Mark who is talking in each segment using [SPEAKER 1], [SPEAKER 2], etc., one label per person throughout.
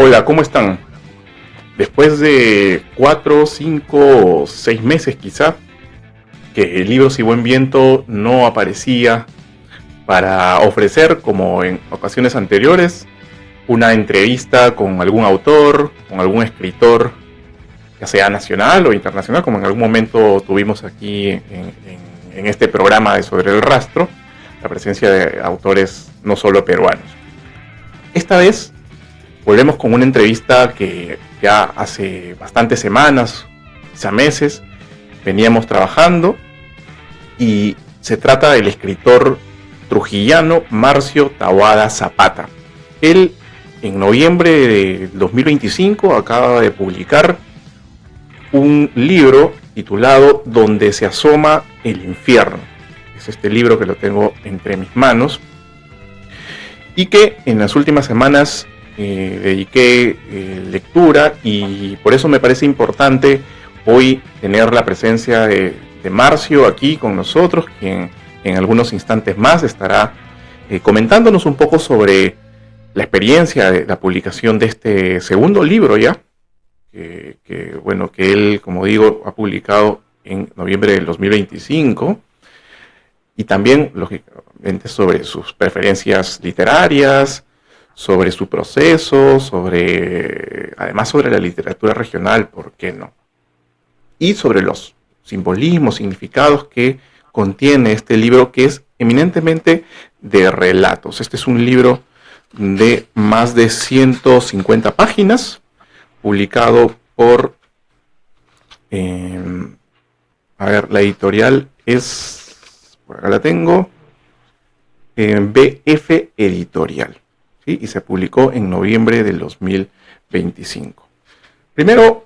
[SPEAKER 1] Hola, ¿cómo están? Después de 4, 5, 6 meses quizá, que Libros y Buen Viento no aparecía para ofrecer, como en ocasiones anteriores, una entrevista con algún autor, con algún escritor, ya sea nacional o internacional, como en algún momento tuvimos aquí en este programa de Sobre el Rastro, la presencia de autores no solo peruanos. Esta vez volvemos con una entrevista que ya hace bastantes semanas, quizá meses, veníamos trabajando, y se trata del escritor trujillano Marcio Taboada Zapata. Él, en noviembre de 2025, acaba de publicar un libro titulado Donde se asoma el infierno. Es este libro que lo tengo entre mis manos y que en las últimas semanas dediqué lectura, y por eso me parece importante hoy tener la presencia de Marcio aquí con nosotros, quien en algunos instantes más estará comentándonos un poco sobre la experiencia de la publicación de este segundo libro ya, que él, como digo, ha publicado en noviembre del 2025, y también, lógicamente, sobre sus preferencias literarias, sobre su proceso, además sobre la literatura regional, ¿por qué no? Y sobre los simbolismos, significados que contiene este libro, que es eminentemente de relatos. Este es un libro de más de 150 páginas, publicado por, la editorial es, por acá la tengo, BF Editorial, ¿sí? Y se publicó en noviembre del 2025. Primero,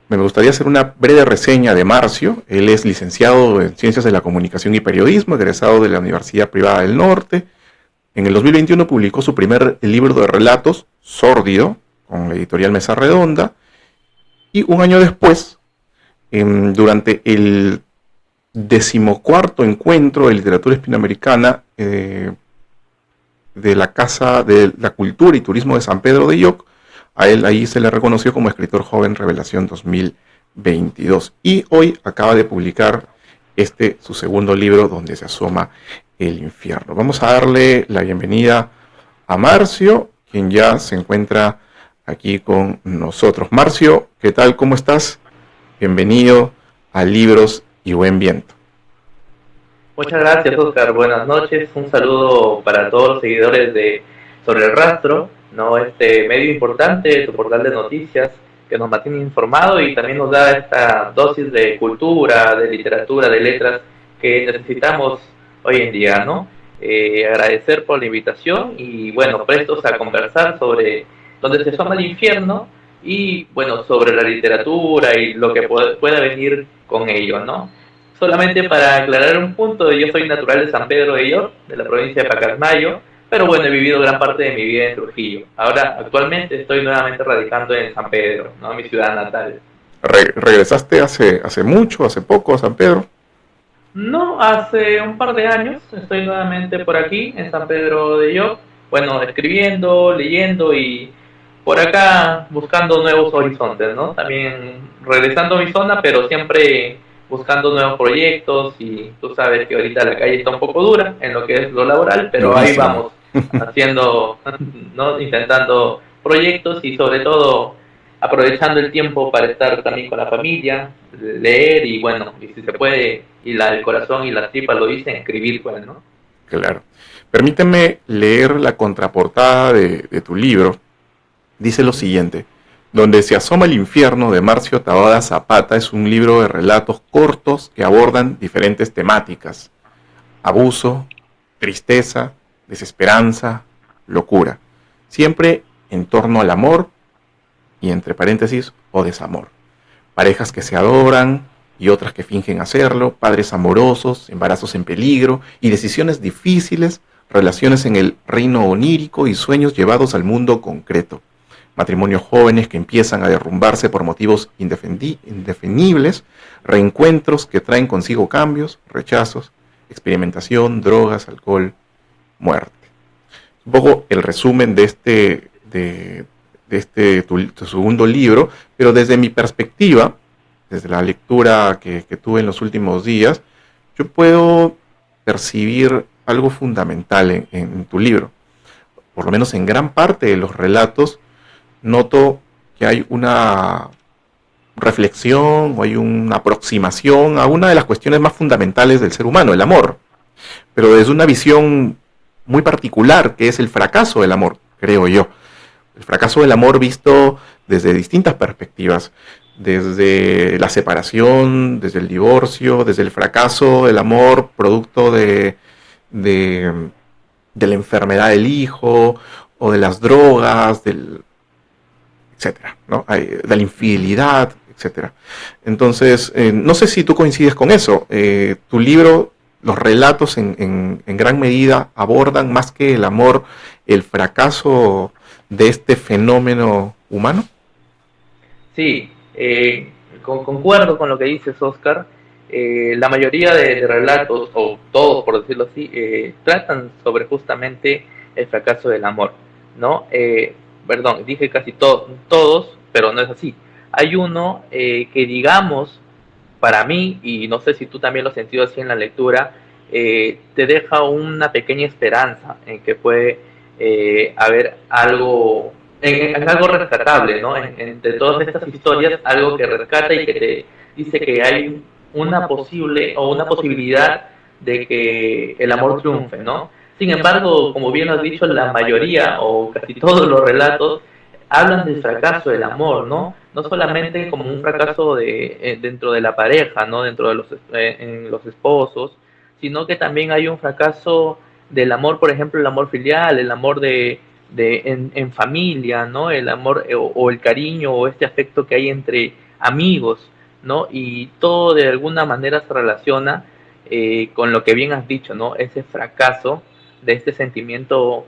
[SPEAKER 1] me gustaría hacer una breve reseña de Marcio. Él es licenciado en Ciencias de la Comunicación y Periodismo, egresado de la Universidad Privada del Norte. En el 2021 publicó su primer libro de relatos, Sórdido, con la editorial Mesa Redonda. Y un año después, durante el 14º encuentro de literatura hispanoamericana de la Casa de la Cultura y Turismo de San Pedro de Lloc, a él ahí se le reconoció como escritor joven revelación 2022. Y hoy acaba de publicar su segundo libro, Donde se asoma el infierno. Vamos a darle la bienvenida a Marcio, quien ya se encuentra aquí con nosotros. Marcio, ¿qué tal? ¿Cómo estás? Bienvenido a Libros y Buen Viento.
[SPEAKER 2] Muchas gracias, Oscar. Buenas noches. Un saludo para todos los seguidores de Sobre el Rastro, ¿no? Este medio importante, tu portal de noticias que nos mantiene informado y también nos da esta dosis de cultura, de literatura, de letras que necesitamos hoy en día, ¿no? Agradecer por la invitación y, bueno, prestos a conversar sobre Donde se asoma el infierno y, bueno, sobre la literatura y lo que pueda venir con ello, ¿no? Solamente para aclarar un punto, yo soy natural de San Pedro de Lloc, de la provincia de Pacasmayo, pero bueno, he vivido gran parte de mi vida en Trujillo. Ahora, actualmente estoy nuevamente radicando en San Pedro, ¿no? Mi ciudad natal.
[SPEAKER 1] ¿Regresaste hace mucho, hace poco a San Pedro?
[SPEAKER 2] No, hace un par de años estoy nuevamente por aquí, en San Pedro de Lloc, bueno, escribiendo, leyendo y por acá buscando nuevos horizontes, ¿no? También regresando a mi zona, pero siempre buscando nuevos proyectos, y tú sabes que ahorita la calle está un poco dura en lo que es lo laboral, pero ahí vamos haciendo, ¿no? Intentando proyectos y sobre todo aprovechando el tiempo para estar también con la familia, leer y bueno, y si se puede, y el corazón y las tripas lo dicen, escribir, pues, ¿no?
[SPEAKER 1] Claro. Permíteme leer la contraportada de tu libro. Dice lo siguiente: Donde se asoma el infierno, de Marcio Taboada Zapata, es un libro de relatos cortos que abordan diferentes temáticas: abuso, tristeza, desesperanza, locura, siempre en torno al amor y, entre paréntesis, o desamor. Parejas que se adoran y otras que fingen hacerlo, padres amorosos, embarazos en peligro y decisiones difíciles, relaciones en el reino onírico y sueños llevados al mundo concreto. Matrimonios jóvenes que empiezan a derrumbarse por motivos indefinibles, reencuentros que traen consigo cambios, rechazos, experimentación, drogas, alcohol, muerte. Un poco el resumen de tu segundo libro, pero desde mi perspectiva, desde la lectura que tuve en los últimos días, yo puedo percibir algo fundamental en tu libro. Por lo menos en gran parte de los relatos, noto que hay una reflexión o hay una aproximación a una de las cuestiones más fundamentales del ser humano, el amor, pero desde una visión muy particular, que es el fracaso del amor, creo yo. El fracaso del amor visto desde distintas perspectivas, desde la separación, desde el divorcio, desde el fracaso del amor producto de, de la enfermedad del hijo o de las drogas, etcétera, ¿no? De la infidelidad, etcétera. Entonces, no sé si tú coincides con eso. Tu libro, los relatos en gran medida abordan más que el amor, el fracaso de este fenómeno humano.
[SPEAKER 2] Sí, concuerdo con lo que dices, Oscar. La mayoría de relatos, o todos por decirlo así, tratan sobre justamente el fracaso del amor, ¿no? Perdón, dije casi todos, pero no es así. Hay uno que digamos, para mí, y no sé si tú también lo has sentido así en la lectura, te deja una pequeña esperanza en que puede haber algo, en algo rescatable, ¿no? Entre todas estas historias, algo que rescata y que te dice que hay una posible o una posibilidad de que el amor triunfe, ¿no? Sin embargo, como bien has dicho, la mayoría o casi todos los relatos hablan del fracaso del amor, ¿no? No solamente como un fracaso dentro de la pareja, ¿no? Dentro de en los esposos, sino que también hay un fracaso del amor, por ejemplo, el amor filial, el amor en familia, ¿no? El amor o el cariño o este afecto que hay entre amigos, ¿no? Y todo de alguna manera se relaciona con lo que bien has dicho, ¿no? Ese fracaso de este sentimiento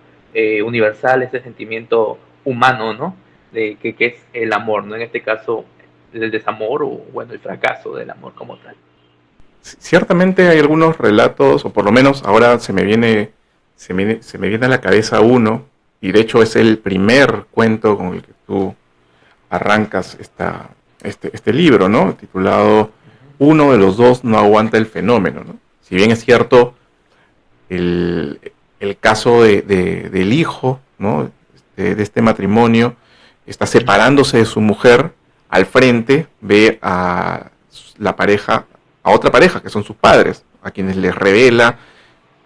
[SPEAKER 2] universal, ese sentimiento humano, ¿no? Que es el amor, ¿no? En este caso, el desamor o, bueno, el fracaso del amor como tal.
[SPEAKER 1] Ciertamente hay algunos relatos, o por lo menos ahora se me viene a la cabeza uno, y de hecho es el primer cuento con el que tú arrancas este libro, ¿no? Titulado Uno de los dos no aguanta el fenómeno, ¿no? Si bien es cierto, el, el caso del hijo, ¿no? De este matrimonio, está separándose de su mujer, al frente ve a la pareja, a otra pareja, que son sus padres, a quienes les revela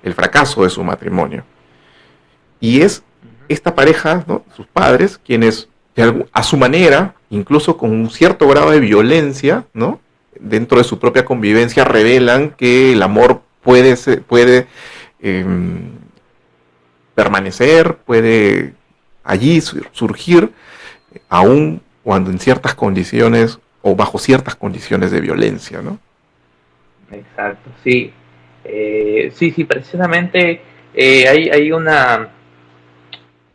[SPEAKER 1] el fracaso de su matrimonio. Y es esta pareja, ¿no? Sus padres, quienes a su manera, incluso con un cierto grado de violencia, ¿no? Dentro de su propia convivencia, revelan que el amor puede eh, permanecer, puede allí surgir, aun cuando en ciertas condiciones o bajo ciertas condiciones de violencia, ¿no?
[SPEAKER 2] Exacto, sí. Sí, precisamente hay una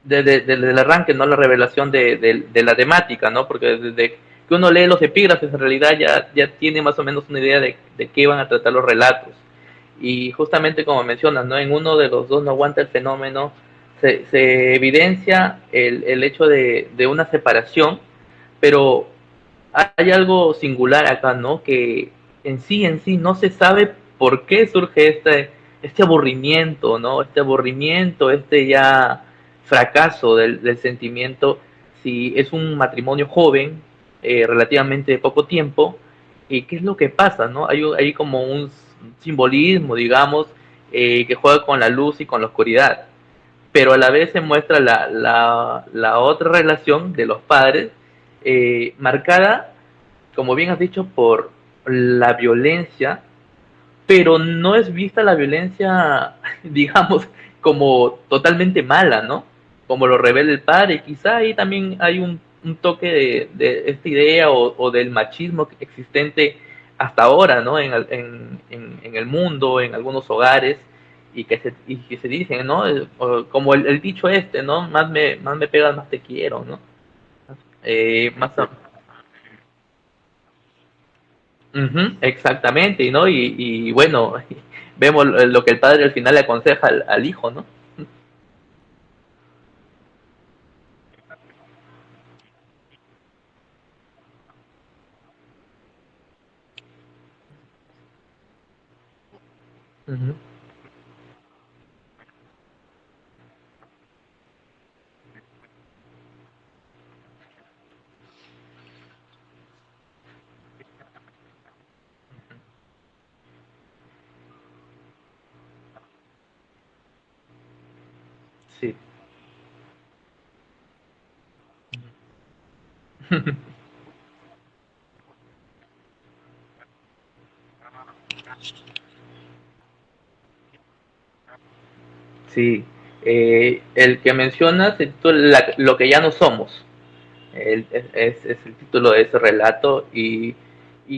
[SPEAKER 2] del arranque, ¿no? La revelación de la temática, ¿no? Porque desde que uno lee los epígrafes, en realidad ya tiene más o menos una idea de qué van a tratar los relatos. Y justamente como mencionas, ¿no? En uno de los dos no aguanta el fenómeno, se evidencia el hecho de una separación, pero hay algo singular acá, ¿no? Que en sí no se sabe por qué surge este aburrimiento, ¿no? Este aburrimiento, este ya fracaso del sentimiento, si es un matrimonio joven, relativamente de poco tiempo, y qué es lo que pasa, ¿no? Hay como un simbolismo, digamos, que juega con la luz y con la oscuridad, pero a la vez se muestra la otra relación de los padres, marcada, como bien has dicho, por la violencia, pero no es vista la violencia, digamos, como totalmente mala, ¿no? Como lo revela el padre. Quizá ahí también hay un toque de esta idea o del machismo existente hasta ahora, ¿no? En el mundo, en algunos hogares, y que se dicen, ¿no? Como el dicho este, ¿no? Más me pegas, más te quiero, ¿no? Más, exactamente, ¿no? Y bueno, vemos lo que el padre al final le aconseja al hijo, ¿no? Ujú. Sí. Sí, el que mencionas se titula Lo que ya no somos. Es el título de ese relato y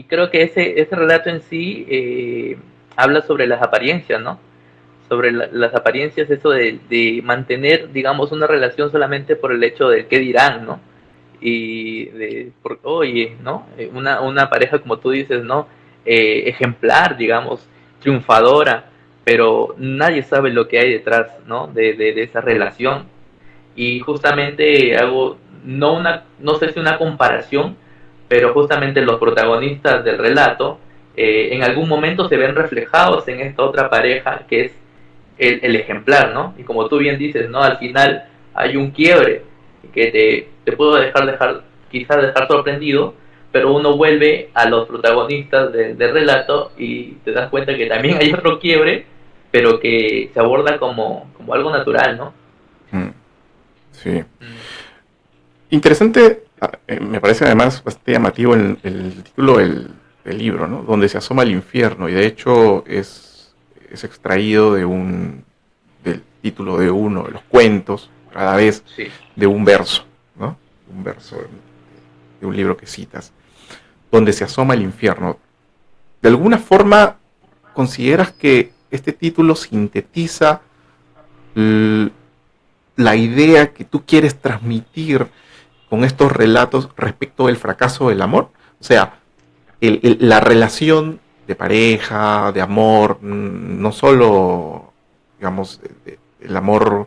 [SPEAKER 2] creo que ese relato en sí habla sobre las apariencias, ¿no? Sobre las apariencias, eso de mantener, digamos, una relación solamente por el hecho de qué dirán, ¿no? Y oye, ¿no? Una pareja, como tú dices, ¿no? Ejemplar, digamos, triunfadora, pero nadie sabe lo que hay detrás, ¿no? De esa relación. Y justamente hago, no sé si una comparación, pero justamente los protagonistas del relato en algún momento se ven reflejados en esta otra pareja que es el ejemplar, ¿no? Y como tú bien dices, ¿no? Al final hay un quiebre que te puedo quizás dejar sorprendido, pero uno vuelve a los protagonistas del relato y te das cuenta que también hay otro quiebre, pero que se aborda como algo natural, ¿no?
[SPEAKER 1] Mm, sí.
[SPEAKER 2] Mm.
[SPEAKER 1] Interesante, me parece además bastante llamativo el título del libro, ¿no? Donde se asoma el infierno, y de hecho es extraído del título de uno de los cuentos, cada vez
[SPEAKER 2] Sí.
[SPEAKER 1] de un verso, ¿no? Un verso de un libro que citas, donde se asoma el infierno. ¿De alguna forma consideras que este título sintetiza l- la idea que tú quieres transmitir con estos relatos respecto del fracaso del amor? O sea, la relación de pareja, de amor, no solo, digamos, el amor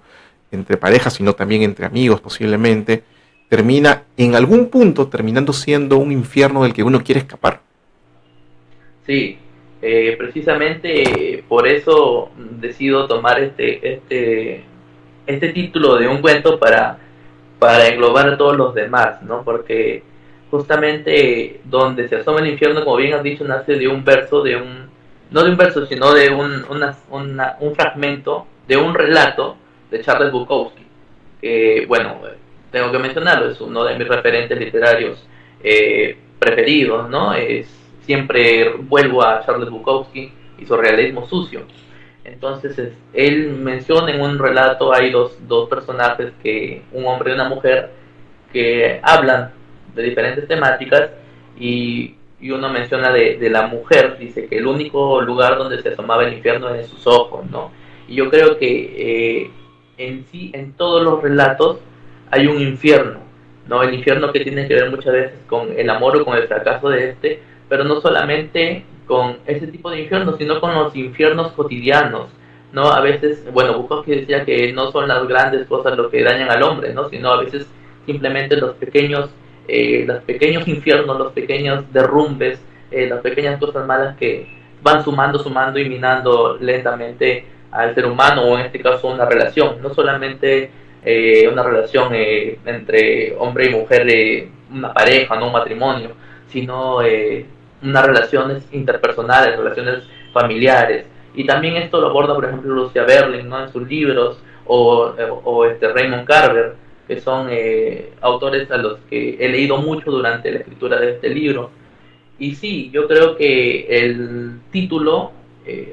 [SPEAKER 1] entre parejas, sino también entre amigos posiblemente, termina en algún punto terminando siendo un infierno del que uno quiere escapar.
[SPEAKER 2] Sí, precisamente por eso decido tomar este título de un cuento para englobar a todos los demás, ¿no? Porque justamente donde se asoma el infierno, como bien has dicho, nace de un verso, no de un verso, sino de un fragmento, de un relato de Charles Bukowski, que, bueno, tengo que mencionarlo, es uno de mis referentes literarios preferidos, ¿no? Siempre vuelvo a Charles Bukowski y su realismo sucio. Entonces, él menciona en un relato, hay dos personajes, un hombre y una mujer, que hablan de diferentes temáticas y uno menciona de la mujer, dice que el único lugar donde se asomaba el infierno es en sus ojos, ¿no? Y yo creo que en sí, en todos los relatos hay un infierno, ¿no? El infierno que tiene que ver muchas veces con el amor o con el fracaso de este, pero no solamente con ese tipo de infiernos, sino con los infiernos cotidianos, ¿no? A veces, bueno, Bukowski decía que no son las grandes cosas lo que dañan al hombre, ¿no? Sino a veces simplemente los pequeños infiernos, los pequeños derrumbes, las pequeñas cosas malas que van sumando y minando lentamente al ser humano, o en este caso una relación, no solamente una relación entre hombre y mujer, una pareja, no un matrimonio, sino unas relaciones interpersonales, relaciones familiares. Y también esto lo aborda, por ejemplo, Lucia Berling, ¿no? En sus libros, o Raymond Carver, que son autores a los que he leído mucho durante la escritura de este libro. Y sí, yo creo que el título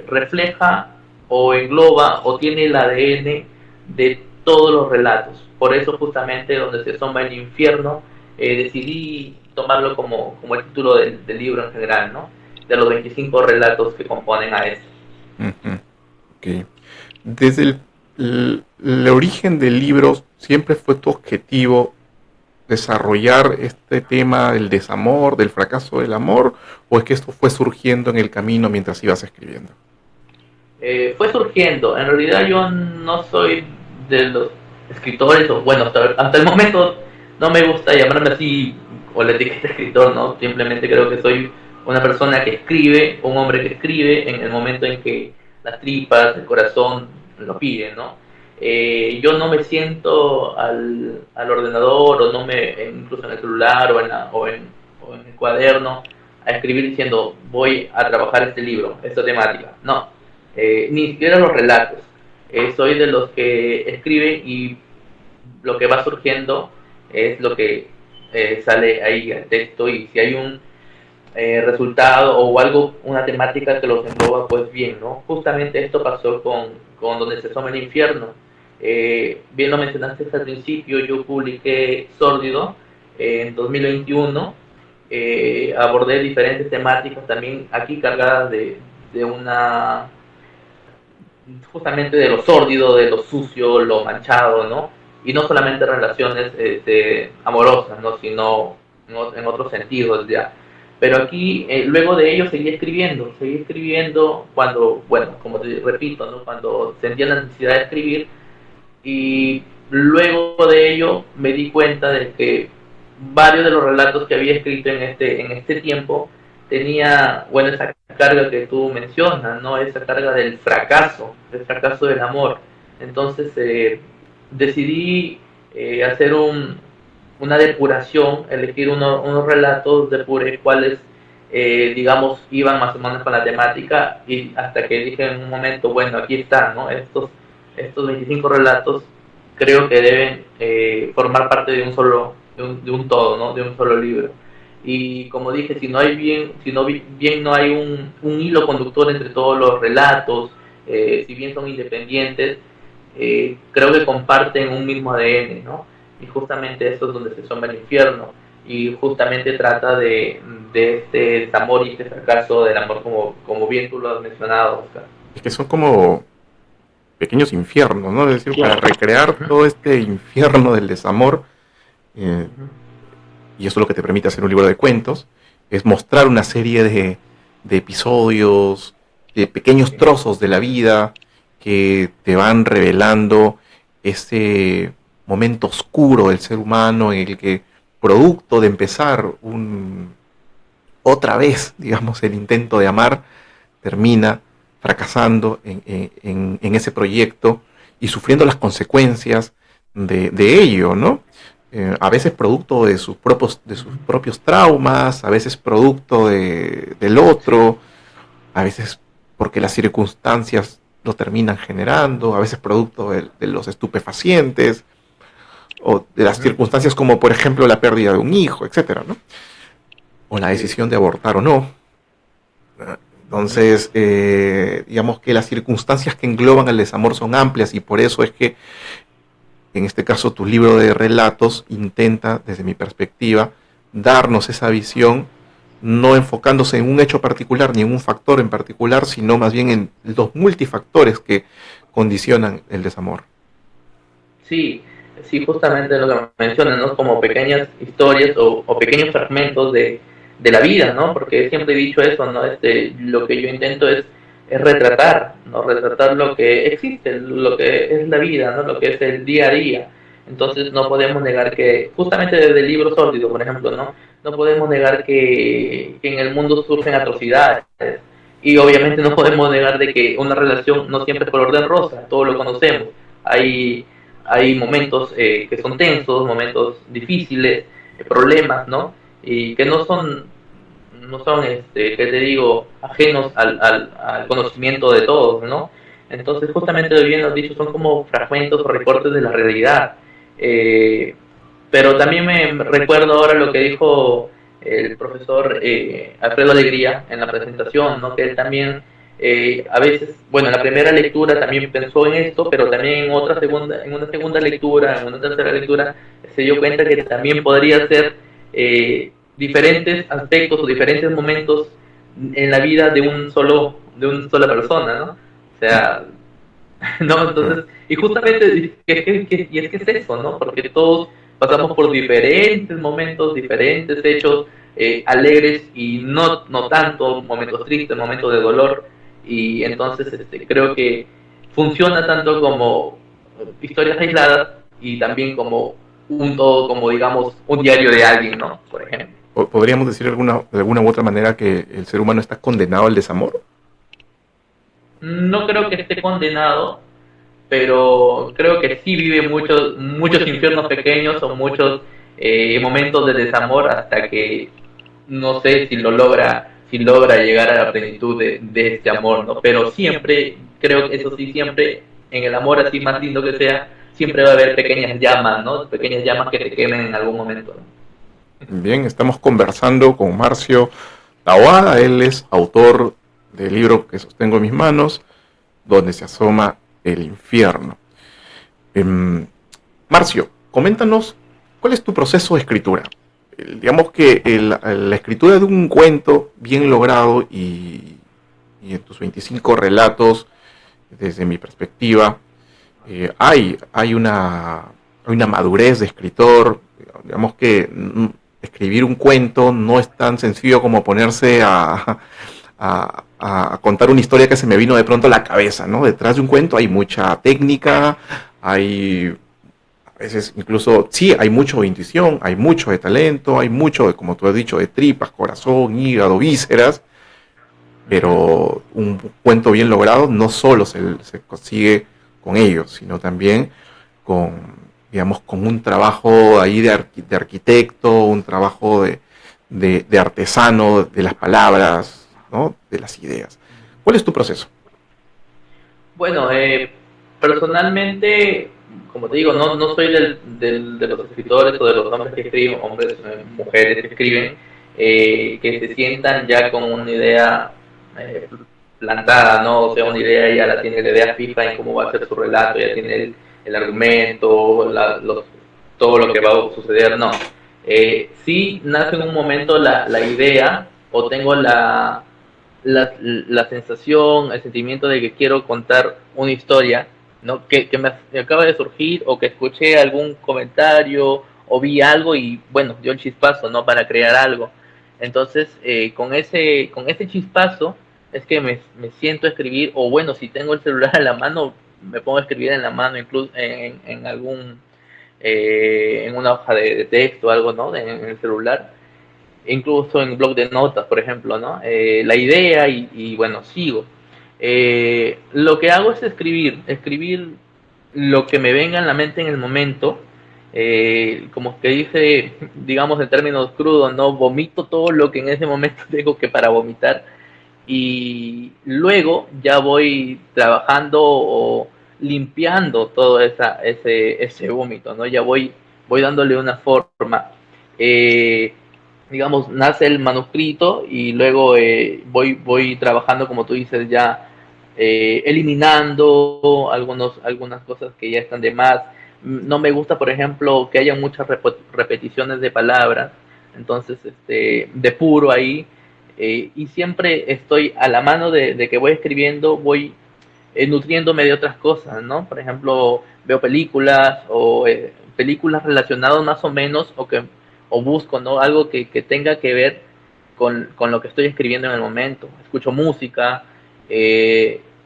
[SPEAKER 2] refleja o engloba o tiene el ADN de todos los relatos. Por eso justamente donde se asoma el infierno, decidí tomarlo como el título del libro en general, ¿no? De los 25 relatos que componen a este.
[SPEAKER 1] Uh -huh. Okay. Desde el origen del libro, ¿siempre fue tu objetivo desarrollar este tema del desamor, del fracaso del amor, o es que esto fue surgiendo en el camino mientras ibas escribiendo?
[SPEAKER 2] Fue surgiendo. En realidad yo no soy de los escritores, o bueno, hasta el momento no me gusta llamarme así o la etiqueta de escritor, ¿no? Simplemente creo que soy una persona que escribe, un hombre que escribe en el momento en que las tripas, el corazón lo piden, ¿no? Yo no me siento al ordenador o no me, incluso en el celular o en el cuaderno a escribir diciendo voy a trabajar este libro, esta temática. No, ni siquiera los relatos. Soy de los que escriben y lo que va surgiendo es lo que sale ahí el texto, y si hay un resultado o algo, una temática que los engloba, pues bien, ¿no? Justamente esto pasó con Donde se asoma el infierno. Bien lo mencionaste al principio, yo publiqué Sórdido en 2021, abordé diferentes temáticas también aquí cargadas de una, justamente de lo sórdido, de lo sucio, lo manchado, ¿no? Y no solamente relaciones amorosas, ¿no? Sino en otros sentidos ya. Pero aquí, luego de ello, seguí escribiendo cuando, bueno, como te repito, ¿no? Cuando sentía la necesidad de escribir, y luego de ello me di cuenta de que varios de los relatos que había escrito en este tiempo tenía, bueno, esa carga que tú mencionas, ¿no? Esa carga del fracaso del amor. Entonces decidí hacer una depuración, elegir unos relatos, depuré cuáles, digamos, iban más o menos con la temática, y hasta que dije en un momento, bueno, aquí están, ¿no? Estos 25 relatos creo que deben formar parte de de un todo, ¿no? De un solo libro. Y como dije, si no bien no hay un hilo conductor entre todos los relatos, si bien son independientes, creo que comparten un mismo ADN, ¿no? Y justamente eso es Donde se asoma el infierno, y justamente trata de este desamor y este fracaso del amor, como bien tú lo has mencionado, Oscar.
[SPEAKER 1] Es que son como pequeños infiernos, ¿no? Es decir, para recrear todo este infierno del desamor, eh, y eso es lo que te permite hacer un libro de cuentos, es mostrar una serie de episodios, de pequeños trozos de la vida que te van revelando ese momento oscuro del ser humano en el que, producto de empezar otra vez, digamos, el intento de amar, termina fracasando en ese proyecto y sufriendo las consecuencias de ello, ¿no? A veces producto de sus propios traumas, a veces producto del otro, a veces porque las circunstancias lo terminan generando, a veces producto de los estupefacientes, o de las circunstancias como por ejemplo la pérdida de un hijo, etcétera, ¿no? O la decisión de abortar o no. Entonces, digamos que las circunstancias que engloban el desamor son amplias, y por eso es que, en este caso, tu libro de relatos intenta, desde mi perspectiva, darnos esa visión, no enfocándose en un hecho particular ni en un factor en particular, sino más bien en los multifactores que condicionan el desamor.
[SPEAKER 2] Sí, sí, justamente lo que mencionas, ¿no? Como pequeñas historias o pequeños fragmentos de la vida, ¿no? Porque siempre he dicho eso, ¿no? Lo que yo intento es retratar, ¿no? Retratar lo que existe, lo que es la vida, ¿no? Lo que es el día a día. Entonces no podemos negar que, justamente desde el libro Sórdido, por ejemplo, ¿no? No podemos negar que en el mundo surgen atrocidades. Y obviamente no podemos negar de que una relación no siempre es color de rosa, todos lo conocemos. Hay, hay momentos que son tensos, momentos difíciles, problemas, ¿no? Y que no son que te digo, ajenos al conocimiento de todos, ¿no? Entonces, justamente, bien lo has dicho, son como fragmentos o recortes de la realidad. Eh, pero también me recuerdo ahora lo que dijo el profesor Alfredo Alegría en la presentación, ¿no? Que él también a veces, bueno, en la primera lectura también pensó en esto, pero también en una segunda lectura, en una tercera lectura, se dio cuenta que también podría ser diferentes aspectos o diferentes momentos en la vida de una sola persona, ¿no? O sea, no, entonces, y justamente, y es que es eso, ¿no? Porque todos pasamos por diferentes momentos, diferentes hechos alegres y no tanto, momentos tristes, momentos de dolor, y entonces creo que funciona tanto como historias aisladas y también como un todo, como digamos, un diario de alguien, ¿no? Por ejemplo.
[SPEAKER 1] ¿Podríamos decir de alguna u otra manera que el ser humano está condenado al desamor?
[SPEAKER 2] no creo que esté condenado, pero creo que sí vive muchos infiernos pequeños o muchos momentos de desamor hasta que no sé si logra llegar a la plenitud de este amor, ¿no? Pero siempre, creo que eso sí, siempre en el amor así más lindo que sea, siempre va a haber pequeñas llamas, ¿no? Pequeñas llamas que te quemen en algún momento, ¿no?
[SPEAKER 1] Bien, estamos conversando con Marcio Tawada, él es autor del libro que sostengo en mis manos, Donde se asoma el infierno. Marcio, coméntanos cuál es tu proceso de escritura. Digamos que la escritura de un cuento bien logrado y en tus 25 relatos, desde mi perspectiva, hay una madurez de escritor. Digamos que escribir un cuento no es tan sencillo como ponerse a contar una historia que se me vino de pronto a la cabeza, ¿no? Detrás de un cuento hay mucha técnica, hay a veces incluso, sí, hay mucho de intuición, hay mucho de talento, hay mucho, de, como tú has dicho, de tripas, corazón, hígado, vísceras, pero un cuento bien logrado no solo se consigue con ello, sino también con, digamos, con un trabajo ahí de arquitecto, un trabajo de artesano de las palabras, ¿no? De las ideas. ¿Cuál es tu proceso?
[SPEAKER 2] Bueno, personalmente, como te digo, no soy de los escritores o de los hombres que escriben, hombres, mujeres que escriben, que se sientan ya con una idea eh, plantada, ¿no? O sea, una idea ya la tiene, la idea fija en cómo va a ser su relato, ya tiene el argumento, todo lo que va a suceder, no. Sí nace en un momento la idea o tengo la sensación, el sentimiento de que quiero contar una historia, ¿no? Que me acaba de surgir o que escuché algún comentario o vi algo y bueno, dio el chispazo, ¿no? Para crear algo. Entonces, con ese chispazo es que me siento a escribir, o bueno, si tengo el celular a la mano, me pongo a escribir en la mano, incluso en algún, en una hoja de texto o algo, ¿no? En el celular, incluso en blog de notas, por ejemplo, ¿no? La idea y bueno, sigo. Lo que hago es escribir lo que me venga en la mente en el momento, como que dice, digamos en términos crudos, ¿no? Vomito todo lo que en ese momento tengo que para vomitar y luego ya voy trabajando o limpiando todo ese vómito, ¿no? Ya voy dándole una forma. Eh, digamos, nace el manuscrito y luego voy trabajando, como tú dices, ya eliminando algunas cosas que ya están de más. No me gusta, por ejemplo, que haya muchas repeticiones de palabras, entonces depuro ahí y siempre estoy a la mano de que voy escribiendo, voy nutriéndome de otras cosas, ¿no? Por ejemplo, veo películas o películas relacionadas más o menos o busco, ¿no? Algo que tenga que ver con lo que estoy escribiendo en el momento. Escucho música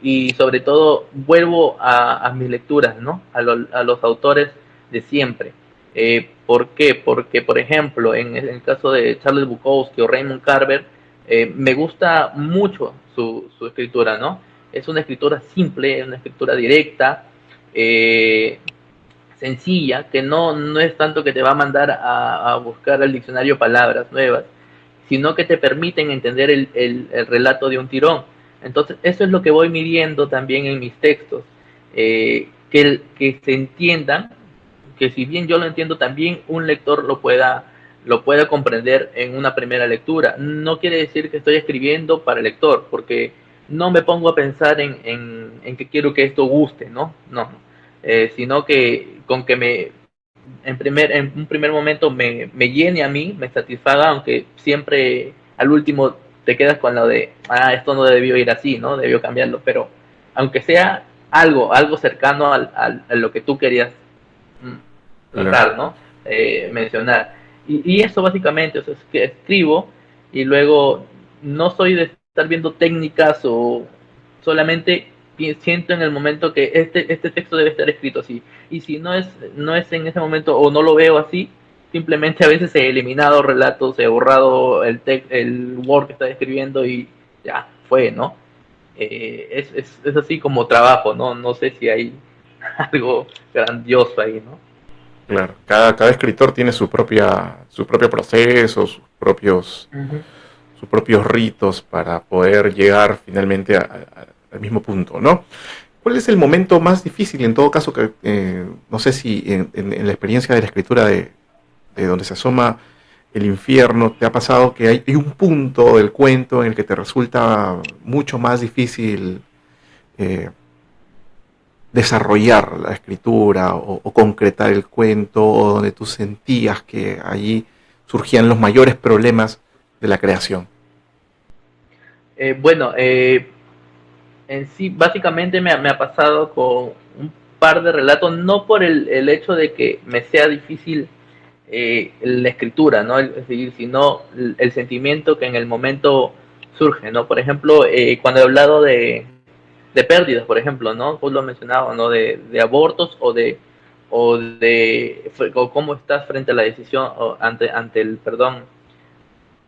[SPEAKER 2] y sobre todo vuelvo a mis lecturas, ¿no? A los autores de siempre. ¿Por qué? Porque, por ejemplo, en el caso de Charles Bukowski o Raymond Carver, me gusta mucho su escritura, ¿no? Es una escritura simple, es una escritura directa, eh, sencilla, que no es tanto que te va a mandar a buscar al diccionario palabras nuevas, sino que te permiten entender el relato de un tirón. Entonces, eso es lo que voy midiendo también en mis textos, que se entiendan, que si bien yo lo entiendo, también un lector lo pueda comprender en una primera lectura. No quiere decir que estoy escribiendo para el lector, porque no me pongo a pensar en que quiero que esto guste, ¿no? No, sino que con que en un primer momento me llene a mí, me satisfaga, aunque siempre al último te quedas con lo de, esto no debió ir así, ¿no? Debió cambiarlo, pero aunque sea algo cercano a lo que tú querías
[SPEAKER 1] Claro.
[SPEAKER 2] tratar, ¿no? Mencionar. Y eso básicamente, o sea, es que escribo y luego no soy de estar viendo técnicas o solamente siento en el momento que este texto debe estar escrito así. Y si no es en ese momento o no lo veo así, simplemente a veces he eliminado relatos, he borrado el Word que está escribiendo y ya fue, ¿no? es así como trabajo, ¿no? No sé si hay algo grandioso ahí, ¿no?
[SPEAKER 1] Claro, cada escritor tiene su propio proceso,
[SPEAKER 2] Uh-huh.
[SPEAKER 1] sus propios ritos para poder llegar finalmente al mismo punto, ¿no? ¿Cuál es el momento más difícil, en todo caso, que no sé si en la experiencia de la escritura de donde se asoma el infierno, te ha pasado que hay un punto del cuento en el que te resulta mucho más difícil eh, desarrollar la escritura o concretar el cuento, o donde tú sentías que allí surgían los mayores problemas de la creación?
[SPEAKER 2] Bueno, en sí, básicamente me ha pasado con un par de relatos, no por el hecho de que me sea difícil la escritura, ¿no? Es decir, sino el sentimiento que en el momento surge, ¿no? Por ejemplo, cuando he hablado de pérdidas, por ejemplo, ¿no? Pues lo mencionaba, ¿no? De abortos o cómo estás frente a la decisión o ante el perdón,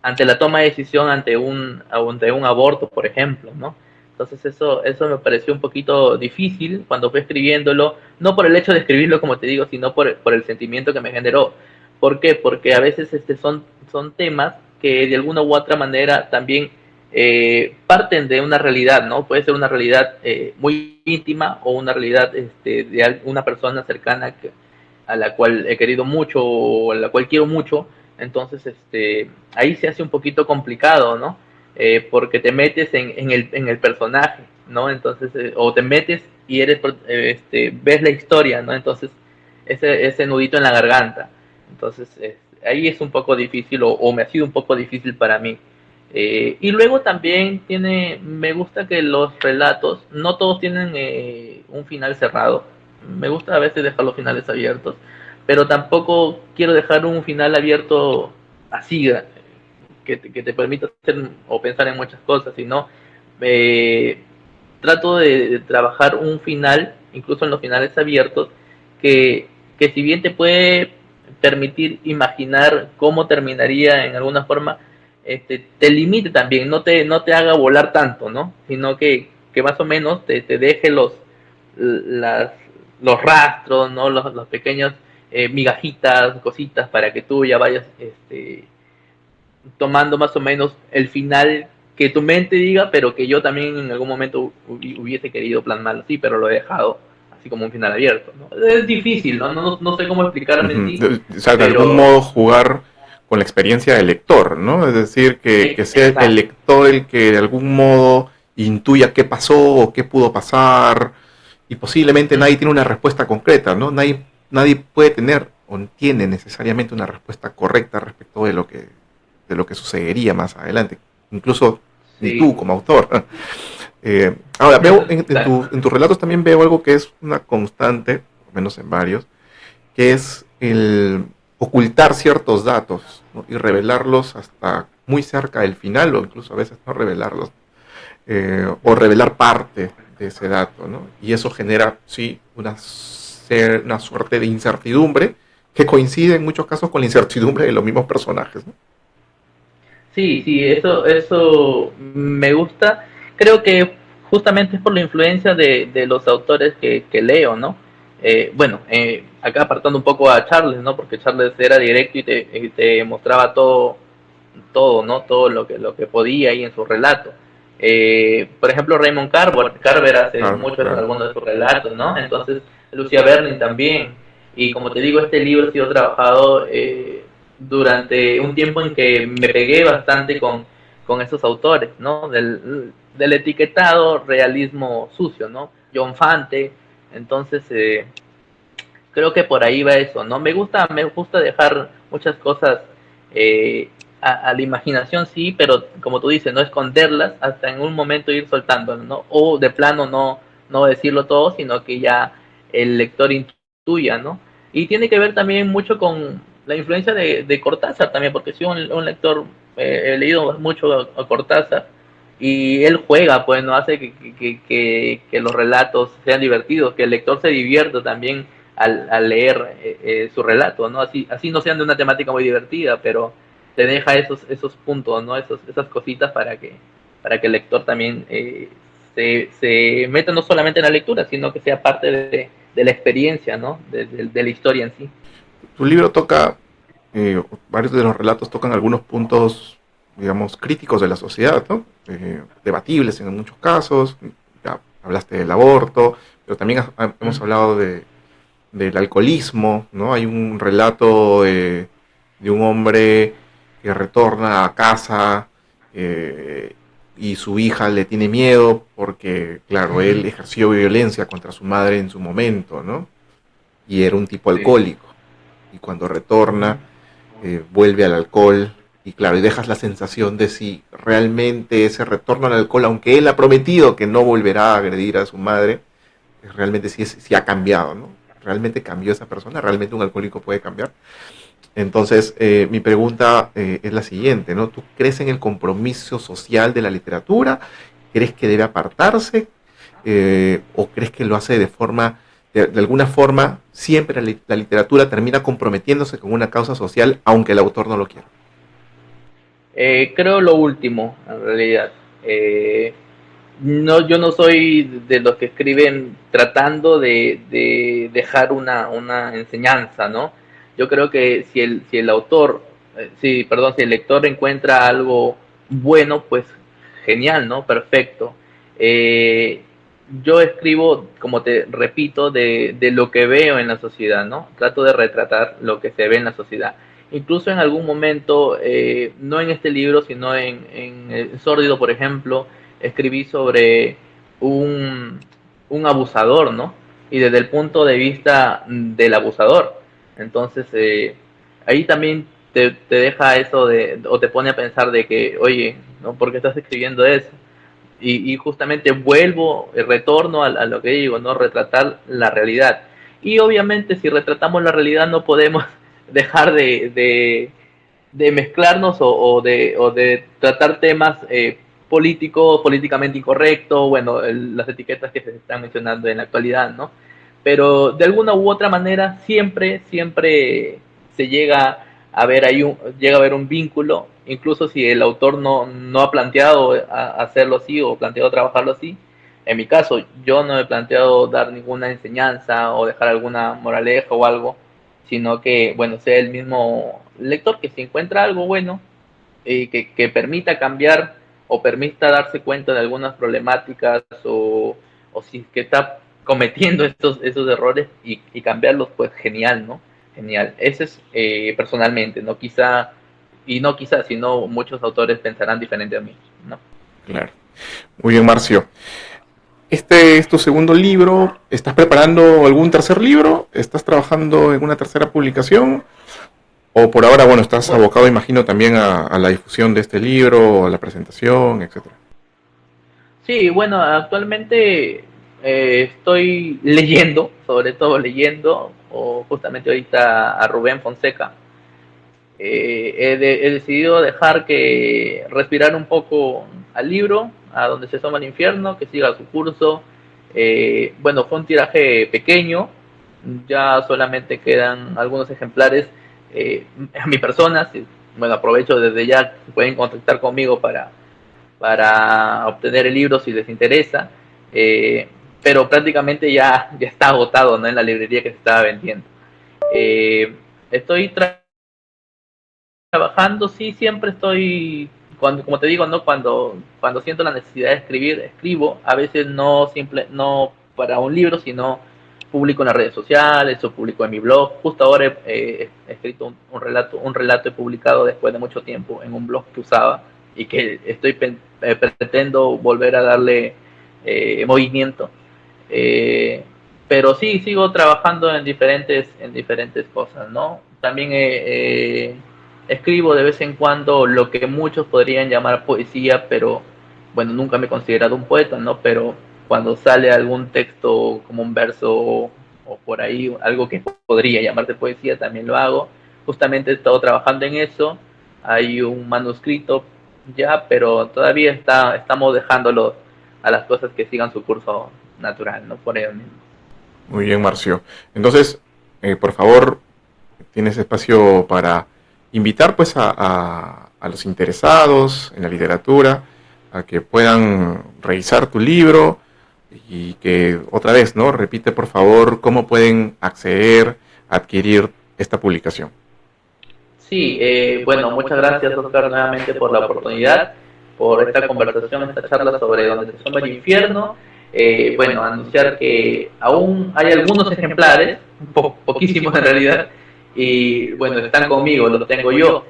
[SPEAKER 2] ante la toma de decisión ante un aborto, por ejemplo, ¿no? Entonces eso me pareció un poquito difícil cuando fui escribiéndolo, no por el hecho de escribirlo, como te digo, sino por el sentimiento que me generó. ¿Por qué? Porque a veces son temas que de alguna u otra manera también parten de una realidad, ¿no? Puede ser una realidad muy íntima o una realidad de una persona cercana a la cual he querido mucho o a la cual quiero mucho. Entonces ahí se hace un poquito complicado, ¿no? Porque te metes en el personaje, ¿no? Entonces, o te metes y ves la historia, ¿no? Entonces, ese nudito en la garganta. Entonces, ahí es un poco difícil o me ha sido un poco difícil para mí. Y luego también me gusta que los relatos, no todos tienen un final cerrado. Me gusta a veces dejar los finales abiertos, pero tampoco quiero dejar un final abierto así, que te permita hacer o pensar en muchas cosas, sino eh, trato de trabajar un final, incluso en los finales abiertos, que si bien te puede permitir imaginar cómo terminaría en alguna forma, te limite también, no te haga volar tanto, ¿no? Sino que más o menos te deje las, los rastros, ¿no? Los pequeños migajitas, cositas, para que tú ya vayas tomando más o menos el final que tu mente diga, pero que yo también en algún momento hubiese querido plasmarlo así, pero lo he dejado así como un final abierto, ¿no? Es difícil, ¿no? No sé cómo explicarme en sí,
[SPEAKER 1] O sea, de algún
[SPEAKER 2] pero
[SPEAKER 1] modo jugar con la experiencia del lector, ¿no? Es decir, que sea el
[SPEAKER 2] exacto.
[SPEAKER 1] lector el que de algún modo intuya qué pasó o qué pudo pasar, y posiblemente nadie tiene una respuesta concreta, ¿no? Nadie puede tener o tiene necesariamente una respuesta correcta respecto de lo que sucedería más adelante, incluso ni tú
[SPEAKER 2] Sí,
[SPEAKER 1] como autor. Ahora, veo
[SPEAKER 2] exacto.
[SPEAKER 1] en tus relatos también veo algo que es una constante, por lo menos en varios, que es el ocultar ciertos datos, ¿no? Y revelarlos hasta muy cerca del final, o incluso a veces no revelarlos, o revelar parte de ese dato, ¿no? Y eso genera, sí, una suerte de incertidumbre que coincide en muchos casos con la incertidumbre de los mismos personajes, ¿no?
[SPEAKER 2] Sí, sí, eso me gusta. Creo que justamente es por la influencia de los autores que leo, ¿no? Bueno, acá apartando un poco a Charles, ¿no? Porque Charles era directo y te mostraba todo, ¿no? Todo lo que podía ahí en su relato. Por ejemplo, Raymond Carver hace
[SPEAKER 1] Claro,
[SPEAKER 2] mucho en
[SPEAKER 1] claro.
[SPEAKER 2] algunos de sus relatos, ¿no? Entonces, Lucia Berlin también. Y como te digo, este libro ha sido trabajado durante un tiempo en que me pegué bastante con esos autores, ¿no? Del etiquetado realismo sucio, ¿no? John Fante. Entonces, creo que por ahí va eso, ¿no? Me gusta dejar muchas cosas eh, a la imaginación, sí, pero como tú dices, no esconderlas hasta en un momento ir soltándolas, ¿no? O de plano no decirlo todo, sino que ya el lector intuya, ¿no? Y tiene que ver también mucho con la influencia de Cortázar también, porque soy un lector, he leído mucho a Cortázar, y él juega, pues, no hace que los relatos sean divertidos, que el lector se divierta también al leer su relato, ¿no? Así no sean de una temática muy divertida, pero te deja esos puntos, ¿no? Esas cositas para que el lector también se meta no solamente en la lectura, sino que sea parte de la experiencia, ¿no? De la historia en sí.
[SPEAKER 1] Tu libro toca, varios de los relatos tocan algunos puntos, digamos, críticos de la sociedad, ¿no? Debatibles en muchos casos. Ya hablaste del aborto, pero también hemos hablado del alcoholismo, ¿no? Hay un relato de un hombre que retorna a casa y su hija le tiene miedo porque, claro, él ejerció violencia contra su madre en su momento, ¿no? Y era un tipo
[SPEAKER 2] Sí.
[SPEAKER 1] alcohólico. Y cuando retorna, vuelve al alcohol. Y claro, y dejas la sensación de si realmente ese retorno al alcohol, aunque él ha prometido que no volverá a agredir a su madre, realmente sí ha cambiado, ¿no? ¿Realmente cambió esa persona? ¿Realmente un alcohólico puede cambiar? Entonces, mi pregunta es la siguiente, ¿no? ¿Tú crees en el compromiso social de la literatura? ¿Crees que debe apartarse? ¿O crees que lo hace de alguna forma, siempre la literatura termina comprometiéndose con una causa social, aunque el autor no lo quiera?
[SPEAKER 2] Creo lo último, en realidad. No, yo no soy de los que escriben tratando de dejar una enseñanza, ¿no? Yo creo que si el autor, perdón, si el lector encuentra algo bueno, pues genial, ¿no? Perfecto. Eh, yo escribo, como te repito, de lo que veo en la sociedad, ¿no? Trato de retratar lo que se ve en la sociedad. Incluso en algún momento, no en este libro, sino en El Sórdido, por ejemplo, escribí sobre un, un abusador, ¿no? Y desde el punto de vista del abusador. Entonces, ahí también te deja eso o te pone a pensar de que, oye, ¿no? ¿Por qué estás escribiendo eso? Y justamente vuelvo, retorno a lo que digo, ¿no? Retratar la realidad. Y obviamente si retratamos la realidad no podemos dejar de mezclarnos o de tratar temas políticos, políticamente incorrectos, bueno, las etiquetas que se están mencionando en la actualidad, ¿no? Pero de alguna u otra manera siempre se llega a ver llega a haber un vínculo, incluso si el autor no ha planteado hacerlo así o planteado trabajarlo así. En mi caso, yo no he planteado dar ninguna enseñanza o dejar alguna moraleja o algo, sino que, bueno, sea el mismo lector que si encuentra algo bueno que permita cambiar o permita darse cuenta de algunas problemáticas o si es que está cometiendo esos errores y cambiarlos, pues genial, ¿no? Genial. Ese es personalmente, no quizá, y no quizá, sino muchos autores pensarán diferente a mí, ¿no?
[SPEAKER 1] Claro. Muy bien, Marcio. Este es tu segundo libro. ¿Estás preparando algún tercer libro? ¿Estás trabajando en una tercera publicación? ¿O por ahora, bueno, estás
[SPEAKER 2] Bueno,
[SPEAKER 1] abocado, imagino, también a la difusión de este libro, a la presentación, etcétera?
[SPEAKER 2] sí, bueno, actualmente estoy leyendo, sobre todo leyendo, o justamente ahorita a Rubén Fonseca. He decidido dejar que respirar un poco al libro, a donde se asoma el infierno, que siga su curso. Bueno, fue un tiraje pequeño, ya solamente quedan algunos ejemplares a mi persona. Bueno, aprovecho desde ya, pueden contactar conmigo para obtener el libro si les interesa. Eh, pero prácticamente ya está agotado, ¿no? En la librería que se estaba vendiendo. Estoy trabajando, sí, siempre estoy, como te digo, ¿no? Cuando siento la necesidad de escribir, escribo, a veces no para un libro, sino publico en las redes sociales o publico en mi blog. Justo ahora he escrito un relato he publicado después de mucho tiempo en un blog que usaba y que pretendo volver a darle movimiento. Eh, pero sí, sigo trabajando en diferentes cosas, ¿no? También escribo de vez en cuando lo que muchos podrían llamar poesía, pero bueno, nunca me he considerado un poeta, ¿no? Pero cuando sale algún texto como un verso o por ahí, algo que podría llamarse poesía, también lo hago. Justamente he estado trabajando en eso, hay un manuscrito ya, pero todavía estamos dejándolo a las cosas que sigan su curso natural, ¿no? Por ello mismo.
[SPEAKER 1] Muy bien, Marcio. Entonces, por favor, tienes espacio para invitar pues a los interesados en la literatura a que puedan revisar tu libro y que otra vez, ¿no? Repite por favor cómo pueden acceder, adquirir esta publicación.
[SPEAKER 2] Sí, bueno, muchas gracias Oscar nuevamente por la oportunidad, por esta conversación, esta charla sobre Donde se asoma el infierno. Bueno, anunciar que aún hay algunos ejemplares, poquísimos en realidad, y bueno, están conmigo, los tengo yo.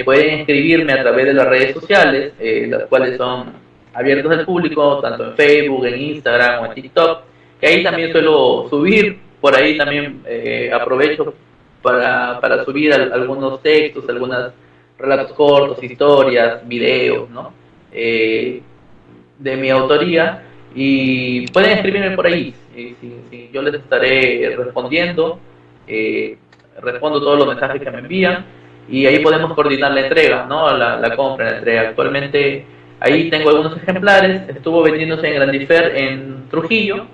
[SPEAKER 2] Pueden escribirme a través de las redes sociales, las cuales son abiertas al público, tanto en Facebook, en Instagram o en TikTok, que ahí también suelo subir, por ahí también aprovecho para subir algunos textos, algunos relatos cortos, historias, videos, ¿no? De mi autoría, y pueden escribirme por ahí. Yo les estaré respondiendo, respondo todos los mensajes que me envían, y ahí podemos coordinar la entrega, ¿no? La compra, la entrega. Actualmente ahí tengo algunos ejemplares, estuvo vendiéndose en Grandifer en Trujillo,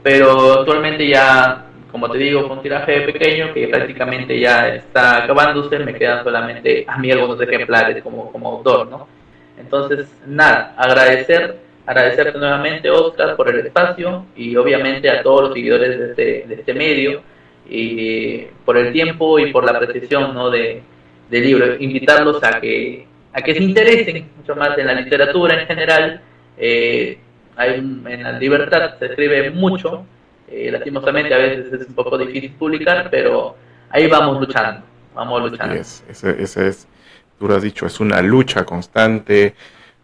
[SPEAKER 2] pero actualmente ya, como te digo, con un tiraje pequeño que prácticamente ya está acabándose, me quedan solamente a mí algunos ejemplares como autor, ¿no? Entonces, nada, agradecerte nuevamente, Oscar, por el espacio, y obviamente a todos los seguidores de este medio, y por el tiempo y por la precisión, ¿no? Del libro. Invitarlos a que se interesen mucho más en la literatura en general. En la libertad se escribe mucho, lastimosamente a veces es un poco difícil publicar, pero ahí vamos luchando, vamos luchando.
[SPEAKER 1] Ese es, tú lo has dicho, es una lucha constante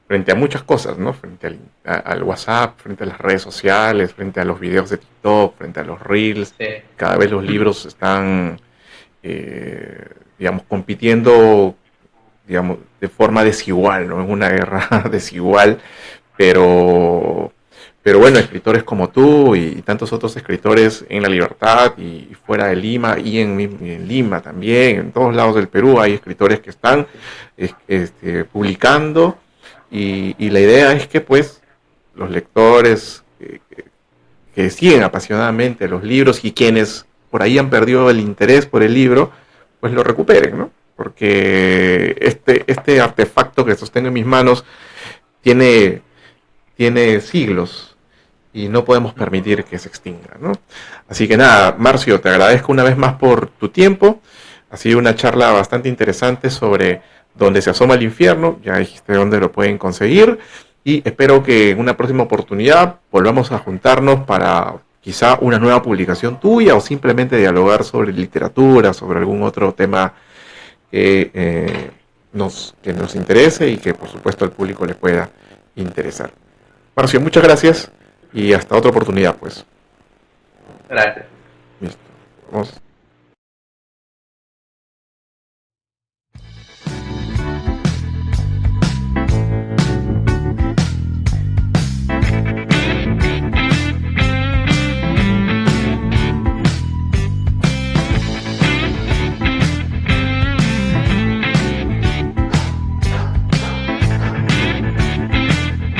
[SPEAKER 1] frente a muchas cosas, ¿no? Frente al WhatsApp, frente a las redes sociales, frente a los videos de TikTok, frente a los Reels. Sí. Cada vez los libros están, digamos, compitiendo, digamos, de forma desigual, ¿no? Es una guerra desigual, pero bueno, escritores como tú y tantos otros escritores en La Libertad y fuera de Lima y en Lima también, en todos lados del Perú hay escritores que están publicando, y la idea es que pues los lectores que siguen apasionadamente los libros y quienes por ahí han perdido el interés por el libro, pues lo recuperen, ¿no? Porque este artefacto que sostengo en mis manos tiene siglos y no podemos permitir que se extinga, ¿no? Así que nada, Marcio, te agradezco una vez más por tu tiempo. Ha sido una charla bastante interesante sobre Donde se asoma el infierno. Ya dijiste dónde lo pueden conseguir, y espero que en una próxima oportunidad volvamos a juntarnos para quizá una nueva publicación tuya, o simplemente dialogar sobre literatura, sobre algún otro tema que nos interese y que por supuesto al público le pueda interesar. Marcio, muchas gracias y hasta otra oportunidad, pues.
[SPEAKER 2] Gracias.
[SPEAKER 1] Listo. Vamos.